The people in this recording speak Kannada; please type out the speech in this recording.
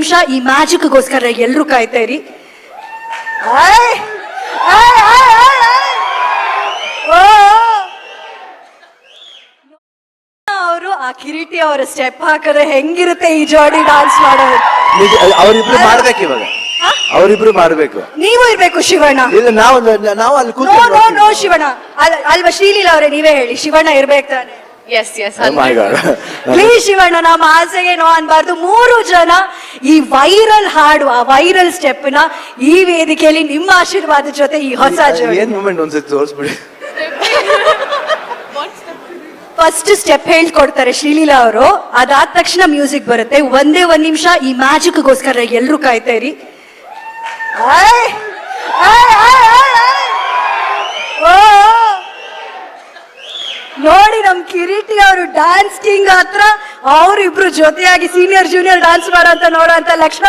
ನಿಮಿಷ ಈ ಮ್ಯಾಜಿಕ್ಗೋಸ್ಕರ ಎಲ್ಲರೂ ಕಾಯ್ತಾ ಇರಿ. ಅವರು ಆ ಕಿರೀಟಿ ಅವರ ಸ್ಟೆಪ್ ಹಾಕಿದ್ರೆ ಹೆಂಗಿರುತ್ತೆ ಈ ಜೋಡಿ ಡಾನ್ಸ್ ಮಾಡೋದು. ಅವರಿಬ್ರು ಮಾಡ್ಬೇಕು ಇವಾಗ, ಅವರಿಬ್ರು ಮಾಡ್ಬೇಕು. ನೀವು ಇರ್ಬೇಕು ಶಿವಣ್ಣ. ಇಲ್ಲ ನಾವು ಅಲ್ಲಿ ನೋ ಶಿವಣ್ಣ ಅಲ್ವಾ ಶ್ರೀಲೀಲಾ ಅವರೇ, ನೀವೇ ಹೇಳಿ ಶಿವಣ್ಣ ಇರ್ಬೇಕು ತಾನೆ. ಎಸ್ ಎಸ್ ಪ್ಲೀಸ್ ಶಿವಣ್ಣ, ನಮ್ಮ ಆಸೆಗೆ ನೋ ಅನ್ಬಾರ್ದು. 3 ಜನ ಈ ವೈರಲ್ ಹಾಡು, ಆ ವೈರಲ್ ಸ್ಟೆಪ್ ನ ಈ ವೇದಿಕೆಯಲ್ಲಿ ನಿಮ್ಮ ಆಶೀರ್ವಾದ ಜೊತೆ ಈ ಹೊಸ ಏನ್ ಮೂಮೆಂಟ್ ಒಂದ್ಸತಿ ತೋರಿಸ್ಬಿಡಿ. ಫಸ್ಟ್ ಸ್ಟೆಪ್ ಹೇಳ್ಕೊಡ್ತಾರೆ ಶ್ರೀಲೀಲಾ ಅವರು, ಅದಾದ ತಕ್ಷಣ ಮ್ಯೂಸಿಕ್ ಬರುತ್ತೆ. ಒಂದೇ 1 ನಿಮಿಷ ಈ ಮ್ಯಾಜಿಕ್ಗೋಸ್ಕರ ಎಲ್ಲರೂ ಕಾಯ್ತಾ ಇರಿ. ನೋಡಿ ನಮ್ ಕಿರೀಟಿ ಅವರು ಡ್ಯಾನ್ಸ್ ಕಿಂಗ್ ಹತ್ರ ಅವರಿಬ್ರು ಜೊತೆಯಾಗಿ ಸೀನಿಯರ್ ಜೂನಿಯರ್ ಡಾನ್ಸ್ ಮಾಡೋ ಅಂತ ನೋಡೋ ಅಂತ ಲಕ್ಷಣ